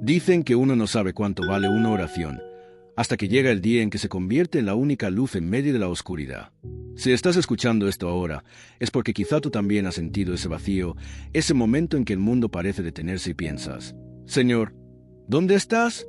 Dicen que uno no sabe cuánto vale una oración, hasta que llega el día en que se convierte en la única luz en medio de la oscuridad. Si estás escuchando esto ahora, es porque quizá tú también has sentido ese vacío, ese momento en que el mundo parece detenerse y piensas, Señor, ¿dónde estás?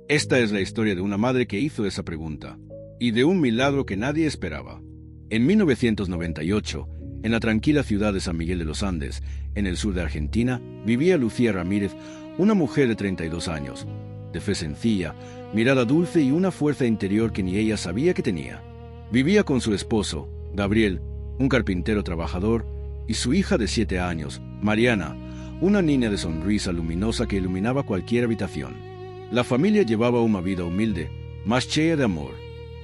Esta es la historia de una madre que hizo esa pregunta, y de un milagro que nadie esperaba. En 1998, en la tranquila ciudad de San Miguel de los Andes, en el sur de Argentina, vivía Lucía Ramírez, una mujer de 32 años, de fe sencilla, mirada dulce y una fuerza interior que ni ella sabía que tenía. Vivía con su esposo, Gabriel, un carpintero trabajador, y su hija de 7 años, Mariana, una niña de sonrisa luminosa que iluminaba cualquier habitación. La familia llevaba una vida humilde, más llena de amor.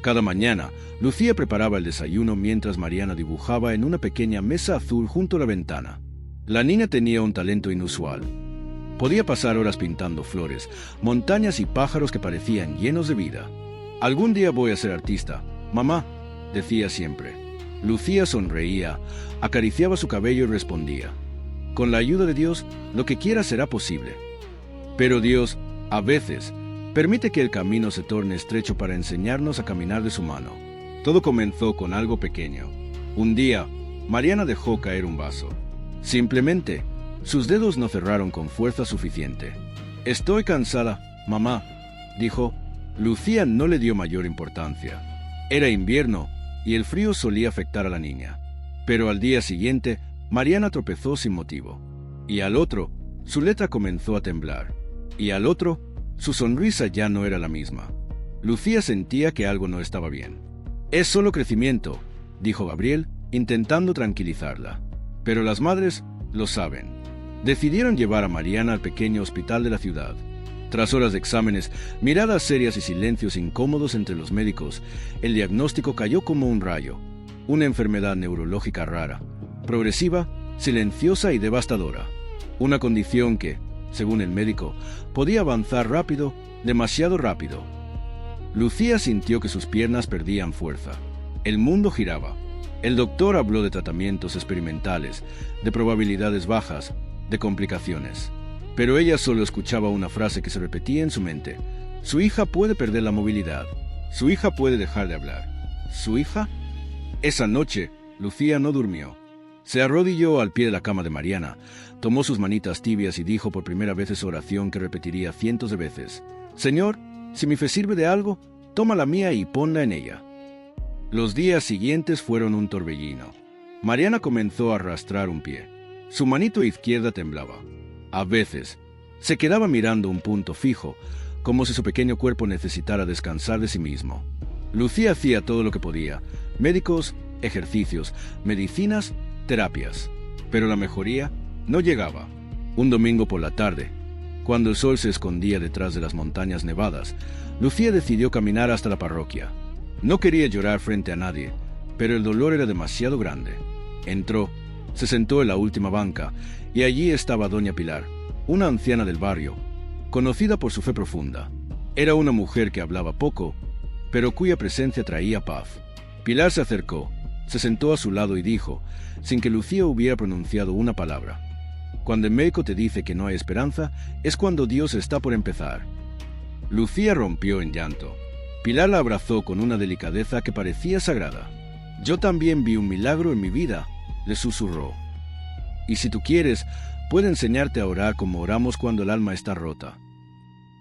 Cada mañana, Lucía preparaba el desayuno mientras Mariana dibujaba en una pequeña mesa azul junto a la ventana. La niña tenía un talento inusual. Podía pasar horas pintando flores, montañas y pájaros que parecían llenos de vida. «Algún día voy a ser artista, mamá», decía siempre. Lucía sonreía, acariciaba su cabello y respondía, «Con la ayuda de Dios, lo que quiera será posible». Pero Dios, a veces, permite que el camino se torne estrecho para enseñarnos a caminar de su mano. Todo comenzó con algo pequeño. Un día, Mariana dejó caer un vaso. Simplemente, sus dedos no cerraron con fuerza suficiente. «Estoy cansada, mamá», dijo. Lucía no le dio mayor importancia. Era invierno y el frío solía afectar a la niña. Pero al día siguiente, Mariana tropezó sin motivo. Y al otro, su letra comenzó a temblar. Y al otro, su sonrisa ya no era la misma. Lucía sentía que algo no estaba bien. «Es solo crecimiento», dijo Gabriel, intentando tranquilizarla. Pero las madres lo saben. Decidieron llevar a Mariana al pequeño hospital de la ciudad. Tras horas de exámenes, miradas serias y silencios incómodos entre los médicos, el diagnóstico cayó como un rayo. Una enfermedad neurológica rara, progresiva, silenciosa y devastadora. Una condición que, según el médico, podía avanzar rápido, demasiado rápido. Lucía sintió que sus piernas perdían fuerza. El mundo giraba. El doctor habló de tratamientos experimentales, de probabilidades bajas, de complicaciones. Pero ella solo escuchaba una frase que se repetía en su mente. Su hija puede perder la movilidad. Su hija puede dejar de hablar. ¿Su hija? Esa noche, Lucía no durmió. Se arrodilló al pie de la cama de Mariana, tomó sus manitas tibias y dijo por primera vez esa oración que repetiría cientos de veces. «Señor, si mi fe sirve de algo, toma la mía y ponla en ella». Los días siguientes fueron un torbellino. Mariana comenzó a arrastrar un pie. Su manito izquierda temblaba. A veces, se quedaba mirando un punto fijo, como si su pequeño cuerpo necesitara descansar de sí mismo. Lucía hacía todo lo que podía: médicos, ejercicios, medicinas, terapias. Pero la mejoría no llegaba. Un domingo por la tarde, cuando el sol se escondía detrás de las montañas nevadas, Lucía decidió caminar hasta la parroquia. No quería llorar frente a nadie, pero el dolor era demasiado grande. Entró, se sentó en la última banca, y allí estaba doña Pilar, una anciana del barrio, conocida por su fe profunda. Era una mujer que hablaba poco, pero cuya presencia traía paz. Pilar se acercó, se sentó a su lado y dijo, sin que Lucía hubiera pronunciado una palabra: «Cuando el médico te dice que no hay esperanza, es cuando Dios está por empezar». Lucía rompió en llanto. Pilar la abrazó con una delicadeza que parecía sagrada. «Yo también vi un milagro en mi vida», le susurró. «Y si tú quieres, puedo enseñarte a orar como oramos cuando el alma está rota».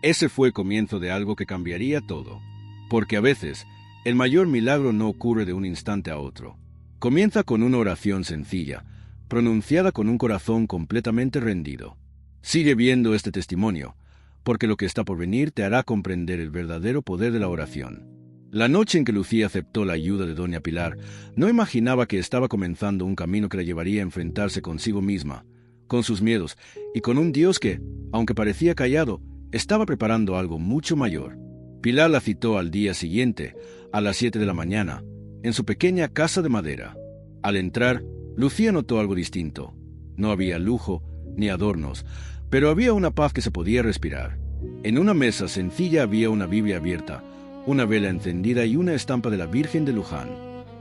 Ese fue el comienzo de algo que cambiaría todo. Porque a veces, el mayor milagro no ocurre de un instante a otro. Comienza con una oración sencilla, pronunciada con un corazón completamente rendido. Sigue viendo este testimonio, porque lo que está por venir te hará comprender el verdadero poder de la oración. La noche en que Lucía aceptó la ayuda de doña Pilar, no imaginaba que estaba comenzando un camino que la llevaría a enfrentarse consigo misma, con sus miedos, y con un Dios que, aunque parecía callado, estaba preparando algo mucho mayor. Pilar la citó al día siguiente, a las 7 de la mañana, en su pequeña casa de madera. Al entrar, Lucía notó algo distinto. No había lujo ni adornos, pero había una paz que se podía respirar. En una mesa sencilla había una Biblia abierta, una vela encendida y una estampa de la Virgen de Luján.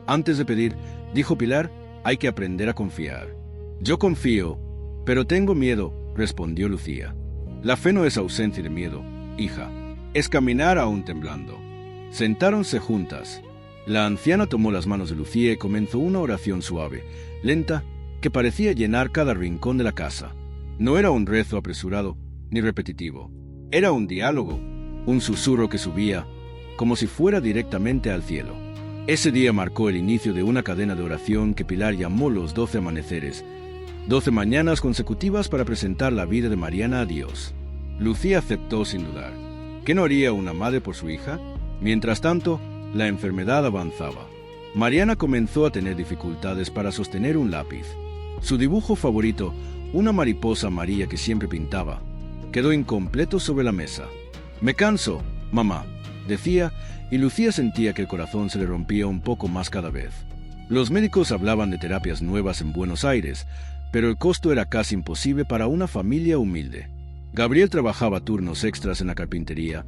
Antes de pedir, dijo Pilar, hay que aprender a confiar. Yo confío, pero tengo miedo, respondió Lucía. La fe no es ausencia de miedo, hija, es caminar aún temblando. Sentáronse juntas. La anciana tomó las manos de Lucía y comenzó una oración suave, lenta, que parecía llenar cada rincón de la casa. No era un rezo apresurado ni repetitivo. Era un diálogo, un susurro que subía, como si fuera directamente al cielo. Ese día marcó el inicio de una cadena de oración que Pilar llamó los 12 amaneceres, 12 mañanas consecutivas para presentar la vida de Mariana a Dios. Lucía aceptó sin dudar. ¿Qué no haría una madre por su hija? Mientras tanto, la enfermedad avanzaba. Mariana comenzó a tener dificultades para sostener un lápiz. Su dibujo favorito, una mariposa amarilla que siempre pintaba, quedó incompleto sobre la mesa. «Me canso, mamá», decía, y Lucía sentía que el corazón se le rompía un poco más cada vez. Los médicos hablaban de terapias nuevas en Buenos Aires, pero el costo era casi imposible para una familia humilde. Gabriel trabajaba turnos extras en la carpintería,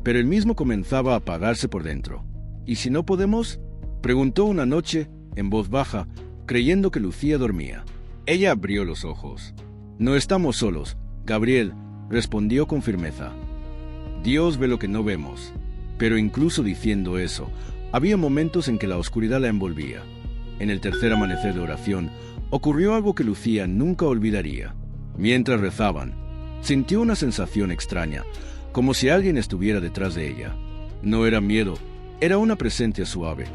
pero él mismo comenzaba a apagarse por dentro. «¿Y si no podemos?», preguntó una noche, en voz baja, creyendo que Lucía dormía. Ella abrió los ojos. «No estamos solos, Gabriel», respondió con firmeza. «Dios ve lo que no vemos». Pero incluso diciendo eso, había momentos en que la oscuridad la envolvía. En el tercer amanecer de oración, ocurrió algo que Lucía nunca olvidaría. Mientras rezaban, sintió una sensación extraña, como si alguien estuviera detrás de ella. No era miedo, era una presencia suave,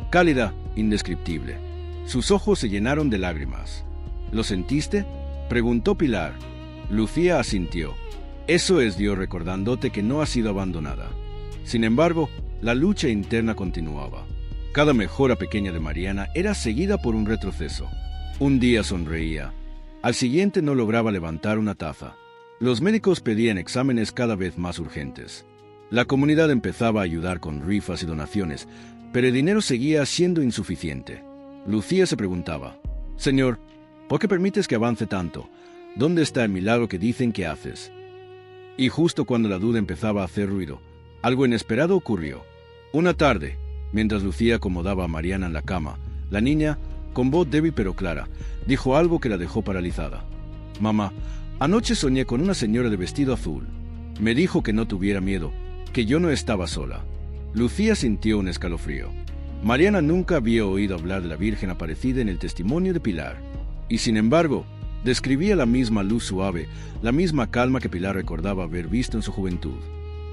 cálida, indescriptible. Sus ojos se llenaron de lágrimas. «¿Lo sentiste?», preguntó Pilar. Lucía asintió. «Eso es Dios recordándote que no has sido abandonada». Sin embargo, la lucha interna continuaba. Cada mejora pequeña de Mariana era seguida por un retroceso. Un día sonreía. Al siguiente no lograba levantar una taza. Los médicos pedían exámenes cada vez más urgentes. La comunidad empezaba a ayudar con rifas y donaciones, pero el dinero seguía siendo insuficiente. Lucía se preguntaba: «Señor, ¿por qué permites que avance tanto? ¿Dónde está el milagro que dicen que haces?». Y justo cuando la duda empezaba a hacer ruido, algo inesperado ocurrió. Una tarde, mientras Lucía acomodaba a Mariana en la cama, la niña, con voz débil pero clara, dijo algo que la dejó paralizada. «Mamá, anoche soñé con una señora de vestido azul. Me dijo que no tuviera miedo, que yo no estaba sola». Lucía sintió un escalofrío. Mariana nunca había oído hablar de la Virgen aparecida en el testimonio de Pilar. Y sin embargo, describía la misma luz suave, la misma calma que Pilar recordaba haber visto en su juventud.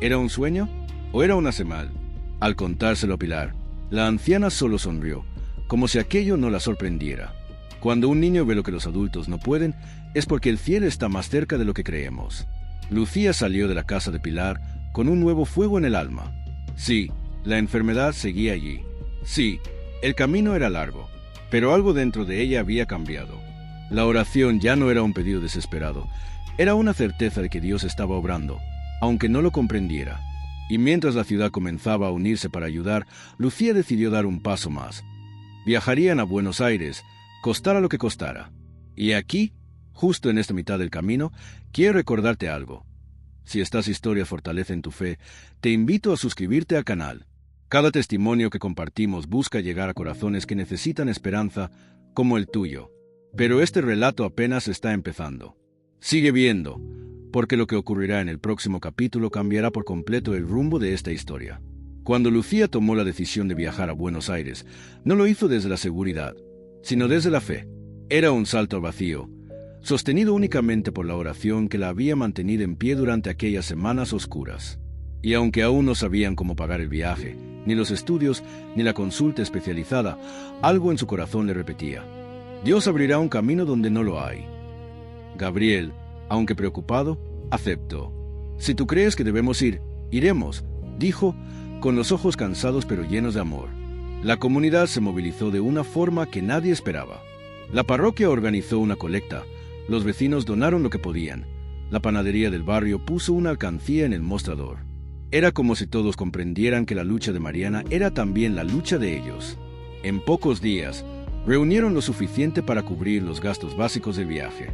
¿Era un sueño o era una señal? Al contárselo a Pilar, la anciana solo sonrió, como si aquello no la sorprendiera. Cuando un niño ve lo que los adultos no pueden, es porque el cielo está más cerca de lo que creemos. Lucía salió de la casa de Pilar con un nuevo fuego en el alma. Sí, la enfermedad seguía allí. Sí, el camino era largo, pero algo dentro de ella había cambiado. La oración ya no era un pedido desesperado, era una certeza de que Dios estaba obrando, aunque no lo comprendiera. Y mientras la ciudad comenzaba a unirse para ayudar, Lucía decidió dar un paso más. Viajarían a Buenos Aires, costara lo que costara. Y aquí, justo en esta mitad del camino, quiero recordarte algo. Si estas historias fortalecen tu fe, te invito a suscribirte al canal. Cada testimonio que compartimos busca llegar a corazones que necesitan esperanza, como el tuyo. Pero este relato apenas está empezando. Sigue viendo, porque lo que ocurrirá en el próximo capítulo cambiará por completo el rumbo de esta historia. Cuando Lucía tomó la decisión de viajar a Buenos Aires, no lo hizo desde la seguridad, sino desde la fe. Era un salto al vacío, sostenido únicamente por la oración que la había mantenido en pie durante aquellas semanas oscuras. Y aunque aún no sabían cómo pagar el viaje, ni los estudios, ni la consulta especializada, algo en su corazón le repetía: Dios abrirá un camino donde no lo hay. Gabriel, aunque preocupado, aceptó. «Si tú crees que debemos ir, iremos», dijo, con los ojos cansados pero llenos de amor. La comunidad se movilizó de una forma que nadie esperaba. La parroquia organizó una colecta, los vecinos donaron lo que podían, la panadería del barrio puso una alcancía en el mostrador. Era como si todos comprendieran que la lucha de Mariana era también la lucha de ellos. En pocos días, reunieron lo suficiente para cubrir los gastos básicos del viaje.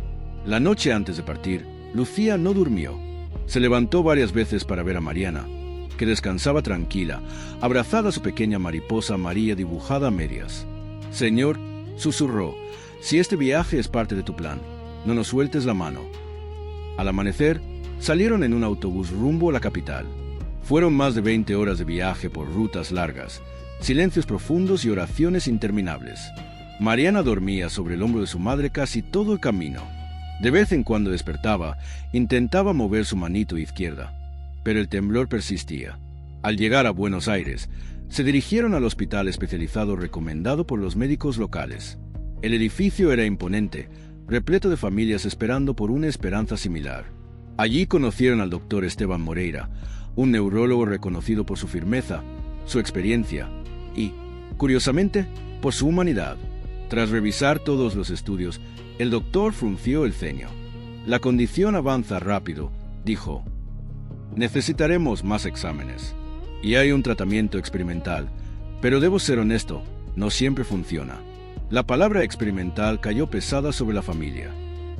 La noche antes de partir, Lucía no durmió. Se levantó varias veces para ver a Mariana, que descansaba tranquila, abrazada a su pequeña mariposa amarilla dibujada a medias. «Señor», susurró, «si este viaje es parte de tu plan, no nos sueltes la mano». Al amanecer, Salieron en un autobús rumbo a la capital. Fueron más de 20 horas de viaje por rutas largas, silencios profundos y oraciones interminables. Mariana dormía sobre el hombro de su madre casi todo el camino. De vez en cuando despertaba, intentaba mover su manito izquierda, pero el temblor persistía. Al llegar a Buenos Aires, se dirigieron al hospital especializado recomendado por los médicos locales. El edificio era imponente, repleto de familias esperando por una esperanza similar. Allí conocieron al doctor Esteban Moreira, un neurólogo reconocido por su firmeza, su experiencia y, curiosamente, por su humanidad. Tras revisar todos los estudios, el doctor frunció el ceño. La condición avanza rápido, dijo. Necesitaremos más exámenes. Y hay un tratamiento experimental, pero debo ser honesto, no siempre funciona. La palabra experimental cayó pesada sobre la familia.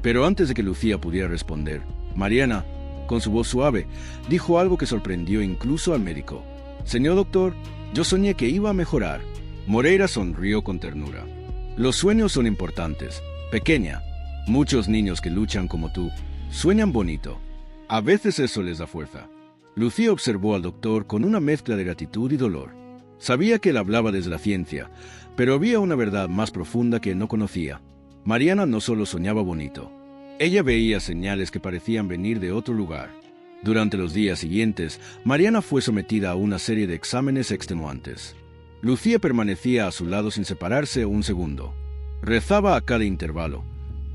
Pero antes de que Lucía pudiera responder, Mariana, con su voz suave, dijo algo que sorprendió incluso al médico. Señor doctor, yo soñé que iba a mejorar. Moreira sonrió con ternura. Los sueños son importantes. Pequeña, muchos niños que luchan como tú sueñan bonito. A veces eso les da fuerza. Lucía observó al doctor con una mezcla de gratitud y dolor. Sabía que él hablaba desde la ciencia, pero había una verdad más profunda que no conocía. Mariana no solo soñaba bonito. Ella veía señales que parecían venir de otro lugar. Durante los días siguientes, Mariana fue sometida a una serie de exámenes extenuantes. Lucía permanecía a su lado sin separarse un segundo. Rezaba a cada intervalo.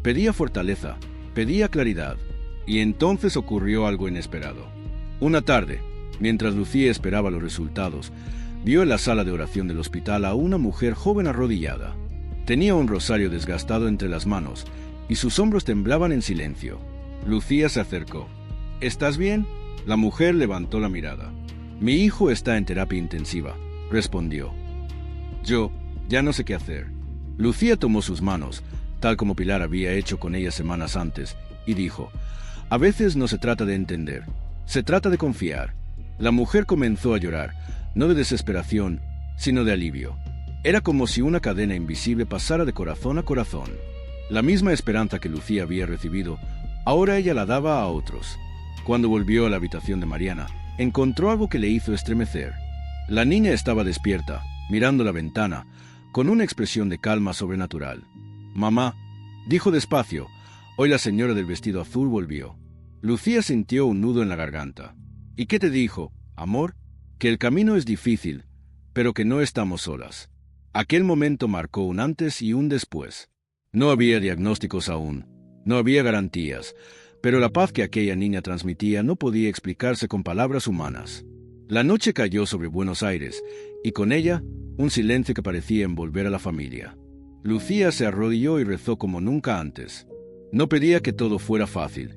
Pedía fortaleza, pedía claridad. Y entonces ocurrió algo inesperado. Una tarde, mientras Lucía esperaba los resultados, vio en la sala de oración del hospital a una mujer joven arrodillada. Tenía un rosario desgastado entre las manos y sus hombros temblaban en silencio. Lucía se acercó. ¿Estás bien? La mujer levantó la mirada. Mi hijo está en terapia intensiva, respondió. Yo ya no sé qué hacer. Lucía tomó sus manos, tal como Pilar había hecho con ella semanas antes, y dijo, a veces no se trata de entender, se trata de confiar. La mujer comenzó a llorar, no de desesperación, sino de alivio. Era como si una cadena invisible pasara de corazón a corazón. La misma esperanza que Lucía había recibido, ahora ella la daba a otros. Cuando volvió a la habitación de Mariana, encontró algo que le hizo estremecer. La niña estaba despierta, mirando la ventana, con una expresión de calma sobrenatural. Mamá, dijo despacio, hoy la señora del vestido azul volvió. Lucía sintió un nudo en la garganta. ¿Y qué te dijo, amor? Que el camino es difícil, pero que no estamos solas. Aquel momento marcó un antes y un después. No había diagnósticos aún, no había garantías, pero la paz que aquella niña transmitía no podía explicarse con palabras humanas. La noche cayó sobre Buenos Aires, y con ella, un silencio que parecía envolver a la familia. Lucía se arrodilló y rezó como nunca antes. No pedía que todo fuera fácil,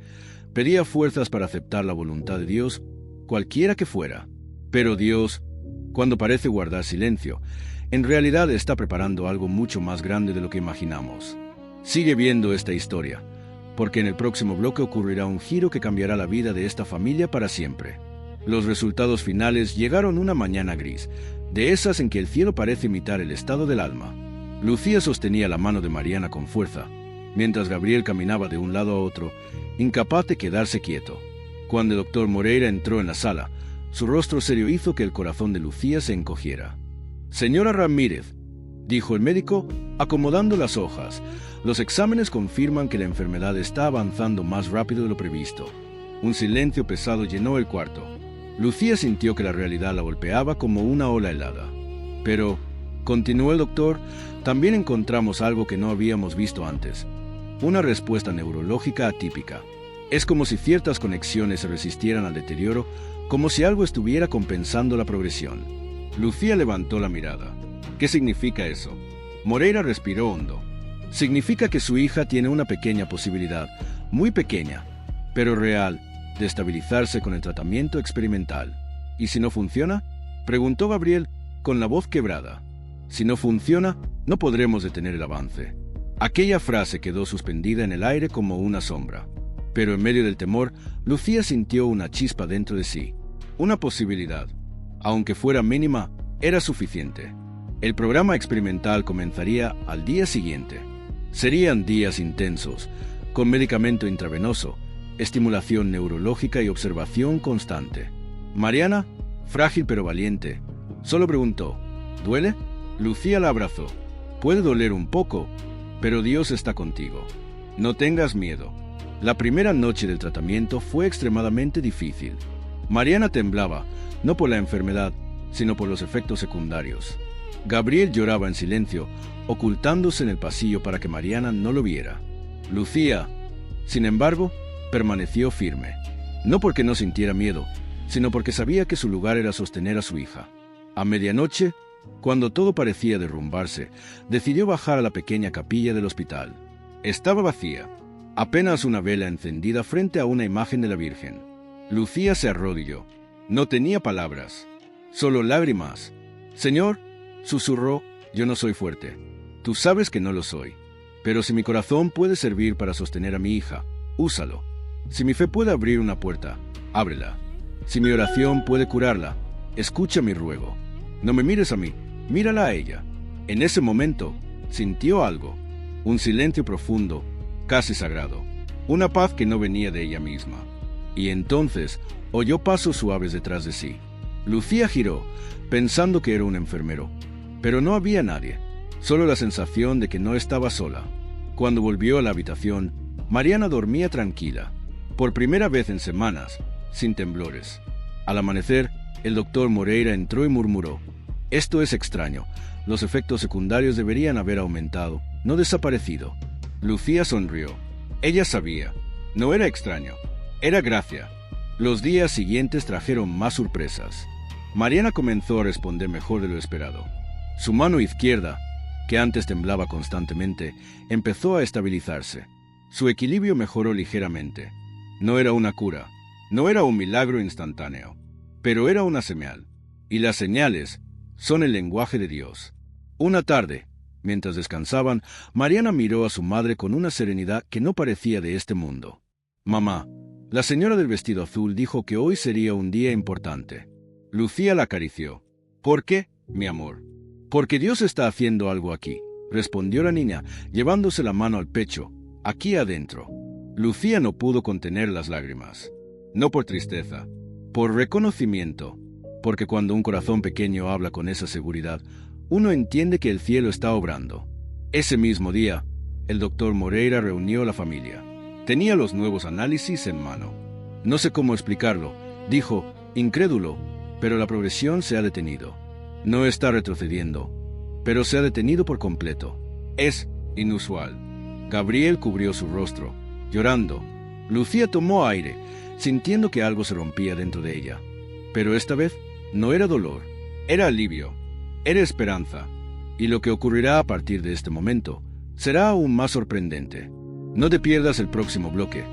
pedía fuerzas para aceptar la voluntad de Dios, cualquiera que fuera. Pero Dios, cuando parece guardar silencio, en realidad está preparando algo mucho más grande de lo que imaginamos. Sigue viendo esta historia, porque en el próximo bloque ocurrirá un giro que cambiará la vida de esta familia para siempre. Los resultados finales llegaron una mañana gris, de esas en que el cielo parece imitar el estado del alma. Lucía sostenía la mano de Mariana con fuerza, mientras Gabriel caminaba de un lado a otro, incapaz de quedarse quieto. Cuando el doctor Moreira entró en la sala, su rostro serio hizo que el corazón de Lucía se encogiera. Señora Ramírez, dijo el médico, acomodando las hojas, los exámenes confirman que la enfermedad está avanzando más rápido de lo previsto. Un silencio pesado llenó el cuarto. Lucía sintió que la realidad la golpeaba como una ola helada. Pero, continuó el doctor, también encontramos algo que no habíamos visto antes. Una respuesta neurológica atípica. Es como si ciertas conexiones se resistieran al deterioro, como si algo estuviera compensando la progresión. Lucía levantó la mirada. ¿Qué significa eso? Moreira respiró hondo. Significa que su hija tiene una pequeña posibilidad, muy pequeña, pero real, de estabilizarse con el tratamiento experimental. ¿Y si no funciona? Preguntó Gabriel, con la voz quebrada. Si no funciona, no podremos detener el avance. Aquella frase quedó suspendida en el aire como una sombra. Pero en medio del temor, Lucía sintió una chispa dentro de sí. Una posibilidad. Aunque fuera mínima, era suficiente. El programa experimental comenzaría al día siguiente. Serían días intensos, con medicamento intravenoso, estimulación neurológica y observación constante. Mariana, frágil pero valiente, solo preguntó: ¿duele? Lucía la abrazó. Puede doler un poco, pero Dios está contigo. No tengas miedo. La primera noche del tratamiento fue extremadamente difícil. Mariana temblaba, no por la enfermedad, sino por los efectos secundarios. Gabriel lloraba en silencio, ocultándose en el pasillo para que Mariana no lo viera. Lucía, sin embargo, permaneció firme. No porque no sintiera miedo, sino porque sabía que su lugar era sostener a su hija. A medianoche, cuando todo parecía derrumbarse, decidió bajar a la pequeña capilla del hospital. Estaba vacía, apenas una vela encendida frente a una imagen de la Virgen. Lucía se arrodilló. No tenía palabras, solo lágrimas. «Señor», susurró, «yo no soy fuerte. Tú sabes que no lo soy. Pero si mi corazón puede servir para sostener a mi hija, úsalo. Si mi fe puede abrir una puerta, ábrela. Si mi oración puede curarla, escucha mi ruego. No me mires a mí, mírala a ella». En ese momento, sintió algo, un silencio profundo, casi sagrado, una paz que no venía de ella misma. Y entonces oyó pasos suaves detrás de sí. Lucía giró, pensando que era un enfermero, pero no había nadie, solo la sensación de que no estaba sola. Cuando volvió a la habitación, Mariana dormía tranquila, por primera vez en semanas, sin temblores. Al amanecer, el doctor Moreira entró y murmuró: «Esto es extraño. Los efectos secundarios deberían haber aumentado, no desaparecido». Lucía sonrió. Ella sabía. No era extraño. Era gracia. Los días siguientes trajeron más sorpresas. Mariana comenzó a responder mejor de lo esperado. Su mano izquierda, que antes temblaba constantemente, empezó a estabilizarse. Su equilibrio mejoró ligeramente. No era una cura, no era un milagro instantáneo, pero era una señal. Y las señales son el lenguaje de Dios. Una tarde, mientras descansaban, Mariana miró a su madre con una serenidad que no parecía de este mundo. «Mamá, la señora del vestido azul dijo que hoy sería un día importante». Lucía la acarició. «¿Por qué, mi amor?» «Porque Dios está haciendo algo aquí», respondió la niña, llevándose la mano al pecho, aquí adentro. Lucía no pudo contener las lágrimas. No por tristeza, por reconocimiento, porque cuando un corazón pequeño habla con esa seguridad, uno entiende que el cielo está obrando. Ese mismo día, el doctor Moreira reunió a la familia. Tenía los nuevos análisis en mano. «No sé cómo explicarlo», dijo, incrédulo, «pero la progresión se ha detenido. No está retrocediendo, pero se ha detenido por completo. Es inusual». Gabriel cubrió su rostro, llorando. Lucía tomó aire, sintiendo que algo se rompía dentro de ella. Pero esta vez no era dolor, era alivio, era esperanza. Y lo que ocurrirá a partir de este momento será aún más sorprendente. No te pierdas el próximo bloque,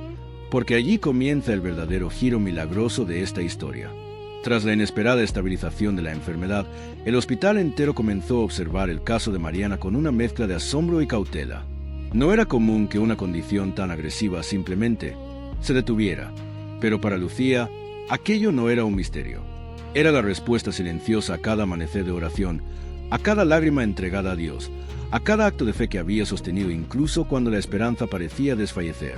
porque allí comienza el verdadero giro milagroso de esta historia. Tras la inesperada estabilización de la enfermedad, el hospital entero comenzó a observar el caso de Mariana con una mezcla de asombro y cautela. No era común que una condición tan agresiva simplemente se detuviera, pero para Lucía, aquello no era un misterio. Era la respuesta silenciosa a cada amanecer de oración, a cada lágrima entregada a Dios, a cada acto de fe que había sostenido incluso cuando la esperanza parecía desfallecer.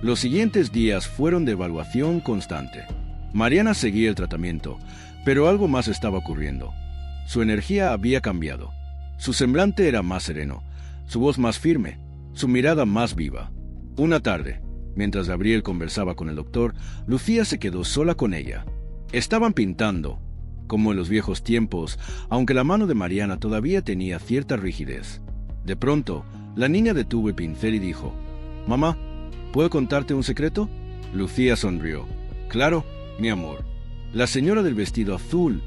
Los siguientes días fueron de evaluación constante. Mariana seguía el tratamiento, pero algo más estaba ocurriendo. Su energía había cambiado. Su semblante era más sereno, su voz más firme, su mirada más viva. Una tarde, mientras Gabriel conversaba con el doctor, Lucía se quedó sola con ella. Estaban pintando, como en los viejos tiempos, aunque la mano de Mariana todavía tenía cierta rigidez. De pronto, la niña detuvo el pincel y dijo: «Mamá, ¿puedo contarte un secreto?» Lucía sonrió. «Claro, mi amor. La señora del vestido azul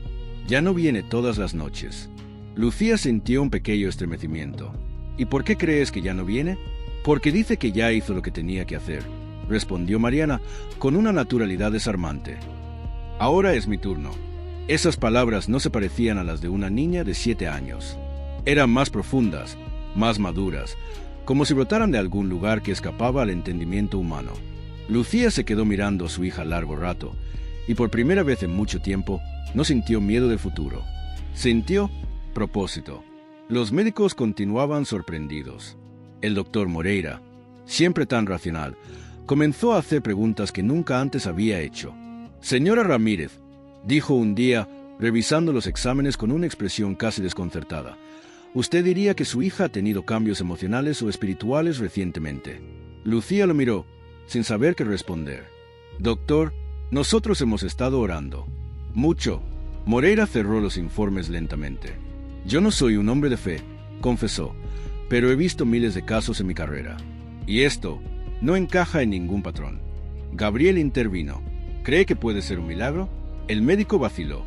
ya no viene todas las noches». Lucía sintió un pequeño estremecimiento. «¿Y por qué crees que ya no viene?» «Porque dice que ya hizo lo que tenía que hacer», respondió Mariana con una naturalidad desarmante. «Ahora es mi turno». Esas palabras no se parecían a las de una niña de 7 años. Eran más profundas, más maduras, como si brotaran de algún lugar que escapaba al entendimiento humano. Lucía se quedó mirando a su hija largo rato, y por primera vez en mucho tiempo no sintió miedo del futuro. Sintió propósito. Los médicos continuaban sorprendidos. El doctor Moreira, siempre tan racional, Comenzó a hacer preguntas que nunca antes había hecho. «Señora Ramírez», dijo un día, revisando los exámenes con una expresión casi desconcertada, «¿usted diría que su hija ha tenido cambios emocionales o espirituales recientemente?» Lucía lo miró, sin saber qué responder. «Doctor, nosotros hemos estado orando. Mucho». Moreira cerró los informes lentamente. «Yo no soy un hombre de fe», confesó, «pero he visto miles de casos en mi carrera. Y esto no encaja en ningún patrón». Gabriel intervino. «¿Cree que puede ser un milagro?» El médico vaciló.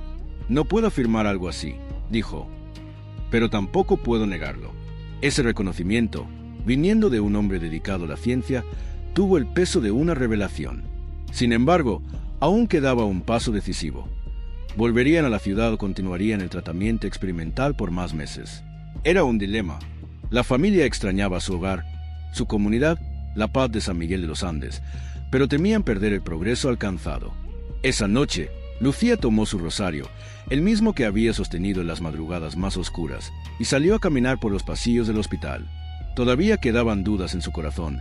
«No puedo afirmar algo así», dijo, «pero tampoco puedo negarlo». Ese reconocimiento, viniendo de un hombre dedicado a la ciencia, tuvo el peso de una revelación. Sin embargo, aún quedaba un paso decisivo. Volverían a la ciudad o continuarían el tratamiento experimental por más meses. Era un dilema. La familia extrañaba su hogar, su comunidad, la paz de San Miguel de los Andes, pero temían perder el progreso alcanzado. Esa noche, Lucía tomó su rosario, el mismo que había sostenido en las madrugadas más oscuras, y salió a caminar por los pasillos del hospital. Todavía quedaban dudas en su corazón,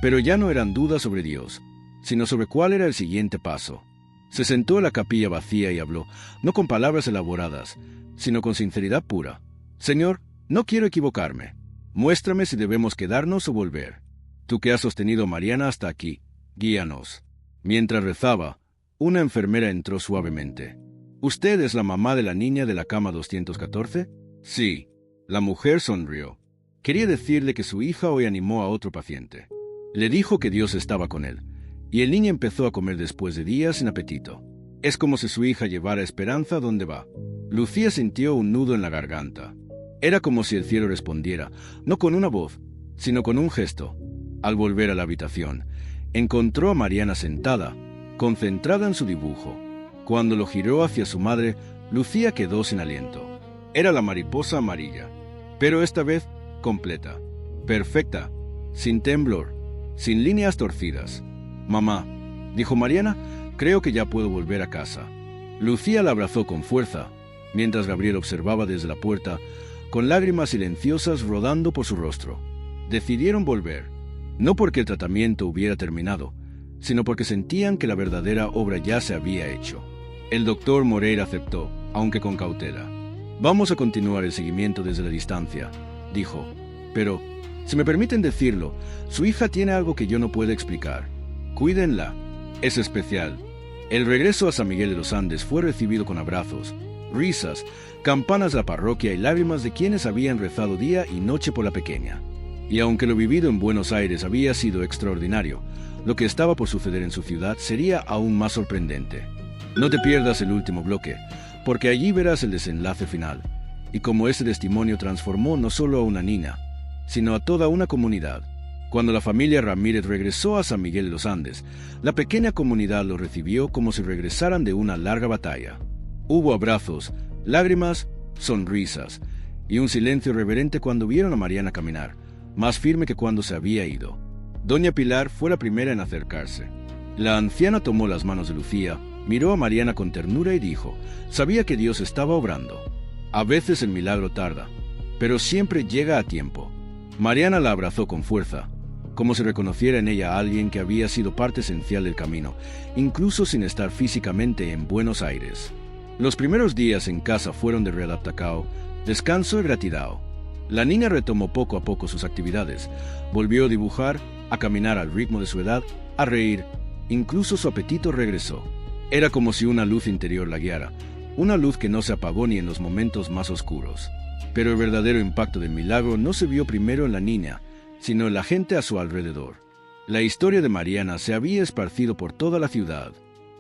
pero ya no eran dudas sobre Dios, sino sobre cuál era el siguiente paso. Se sentó en la capilla vacía y habló, no con palabras elaboradas, sino con sinceridad pura. «Señor, no quiero equivocarme. Muéstrame si debemos quedarnos o volver. Tú que has sostenido a Mariana hasta aquí, guíanos». Mientras rezaba, una enfermera entró suavemente. «¿Usted es la mamá de la niña de la cama 214? «Sí». La mujer sonrió. Quería decirle que su hija hoy animó a otro paciente. Le dijo que Dios estaba con él, y el niño empezó a comer después de días sin apetito. Es como si su hija llevara esperanza donde va. Lucía sintió un nudo en la garganta. Era como si el cielo respondiera, no con una voz, sino con un gesto. Al volver a la habitación, encontró a Mariana sentada, concentrada en su dibujo. Cuando lo giró hacia su madre, Lucía quedó sin aliento. Era la mariposa amarilla, pero esta vez completa, perfecta, sin temblor, sin líneas torcidas. «Mamá», dijo Mariana, «creo que ya puedo volver a casa». Lucía la abrazó con fuerza, mientras Gabriel observaba desde la puerta, con lágrimas silenciosas rodando por su rostro. Decidieron volver, no porque el tratamiento hubiera terminado, sino porque sentían que la verdadera obra ya se había hecho. El doctor Moreira aceptó, aunque con cautela. «Vamos a continuar el seguimiento desde la distancia», dijo, «pero, si me permiten decirlo, su hija tiene algo que yo no puedo explicar. Cuídenla. Es especial». El regreso a San Miguel de los Andes fue recibido con abrazos, risas, campanas de la parroquia y lágrimas de quienes habían rezado día y noche por la pequeña. Y aunque lo vivido en Buenos Aires había sido extraordinario, lo que estaba por suceder en su ciudad sería aún más sorprendente. No te pierdas el último bloque, porque allí verás el desenlace final, y cómo ese testimonio transformó no solo a una niña, sino a toda una comunidad. Cuando la familia Ramírez regresó a San Miguel de los Andes, la pequeña comunidad los recibió como si regresaran de una larga batalla. Hubo abrazos, lágrimas, sonrisas, y un silencio reverente cuando vieron a Mariana caminar, más firme que cuando se había ido. Doña Pilar fue la primera en acercarse. La anciana tomó las manos de Lucía, miró a Mariana con ternura y dijo, sabía que Dios estaba obrando. A veces el milagro tarda, pero siempre llega a tiempo. Mariana la abrazó con fuerza, como si reconociera en ella a alguien que había sido parte esencial del camino, incluso sin estar físicamente en Buenos Aires. Los primeros días en casa fueron de readaptacao, descanso y gratitud. La niña retomó poco a poco sus actividades, volvió a dibujar, a caminar al ritmo de su edad, a reír, incluso su apetito regresó. Era como si una luz interior la guiara, una luz que no se apagó ni en los momentos más oscuros. Pero el verdadero impacto del milagro no se vio primero en la niña, sino en la gente a su alrededor. La historia de Mariana se había esparcido por toda la ciudad.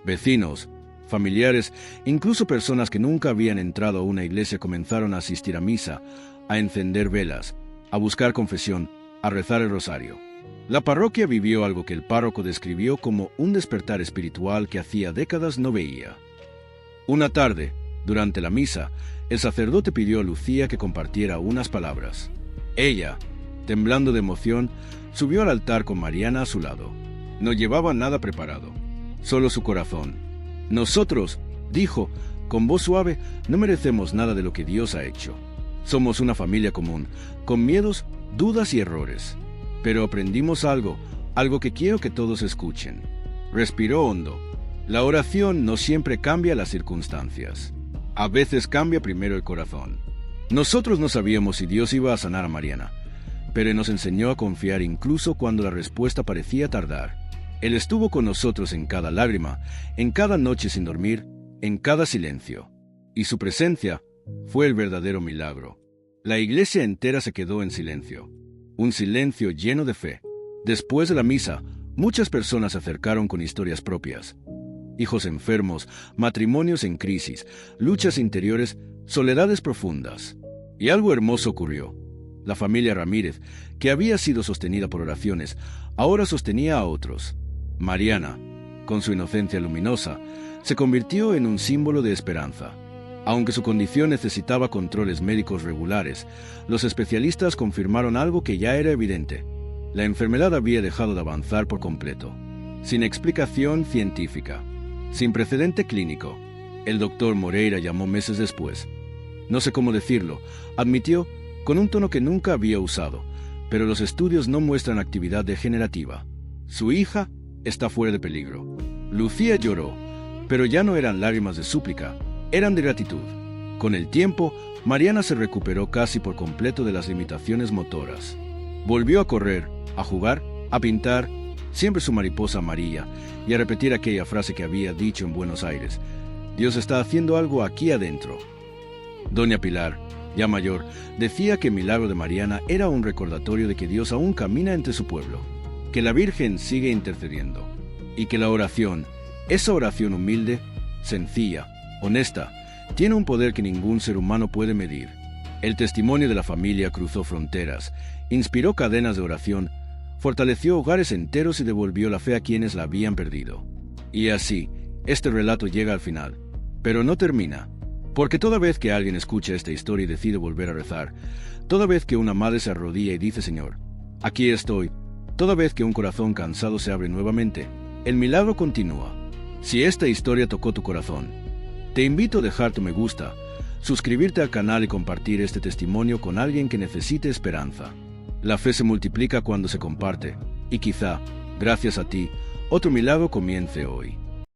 Vecinos, familiares, incluso personas que nunca habían entrado a una iglesia comenzaron a asistir a misa, a encender velas, a buscar confesión, a rezar el rosario. La parroquia vivió algo que el párroco describió como un despertar espiritual que hacía décadas no veía. Una tarde, durante la misa, el sacerdote pidió a Lucía que compartiera unas palabras. Ella, temblando de emoción, subió al altar con Mariana a su lado. No llevaba nada preparado, solo su corazón. Nosotros, dijo, con voz suave, no merecemos nada de lo que Dios ha hecho. Somos una familia común, con miedos, dudas y errores. Pero aprendimos algo, algo que quiero que todos escuchen. Respiró hondo. La oración no siempre cambia las circunstancias. A veces cambia primero el corazón. Nosotros no sabíamos si Dios iba a sanar a Mariana, pero nos enseñó a confiar incluso cuando la respuesta parecía tardar. Él estuvo con nosotros en cada lágrima, en cada noche sin dormir, en cada silencio. Y su presencia fue el verdadero milagro. La iglesia entera se quedó en silencio. Un silencio lleno de fe. Después de la misa, muchas personas se acercaron con historias propias. Hijos enfermos, matrimonios en crisis, luchas interiores, soledades profundas. Y algo hermoso ocurrió. La familia Ramírez, que había sido sostenida por oraciones, ahora sostenía a otros. Mariana, con su inocencia luminosa, se convirtió en un símbolo de esperanza. Aunque su condición necesitaba controles médicos regulares, los especialistas confirmaron algo que ya era evidente. La enfermedad había dejado de avanzar por completo. Sin explicación científica, sin precedente clínico, el doctor Moreira llamó meses después. No sé cómo decirlo, admitió, con un tono que nunca había usado, pero los estudios no muestran actividad degenerativa. Su hija está fuera de peligro. Lucía lloró, pero ya no eran lágrimas de súplica, eran de gratitud. Con el tiempo, Mariana se recuperó casi por completo de las limitaciones motoras. Volvió a correr, a jugar, a pintar, siempre su mariposa amarilla, y a repetir aquella frase que había dicho en Buenos Aires: Dios está haciendo algo aquí adentro. Doña Pilar, ya mayor, decía que el milagro de Mariana era un recordatorio de que Dios aún camina entre su pueblo, que la Virgen sigue intercediendo, y que la oración, esa oración humilde, sencilla, honesta, tiene un poder que ningún ser humano puede medir. El testimonio de la familia cruzó fronteras, inspiró cadenas de oración, fortaleció hogares enteros y devolvió la fe a quienes la habían perdido. Y así, este relato llega al final, pero no termina. Porque toda vez que alguien escucha esta historia y decide volver a rezar, toda vez que una madre se arrodilla y dice: Señor, aquí estoy, toda vez que un corazón cansado se abre nuevamente, el milagro continúa. Si esta historia tocó tu corazón, te invito a dejar tu me gusta, suscribirte al canal y compartir este testimonio con alguien que necesite esperanza. La fe se multiplica cuando se comparte, y quizá, gracias a ti, otro milagro comience hoy.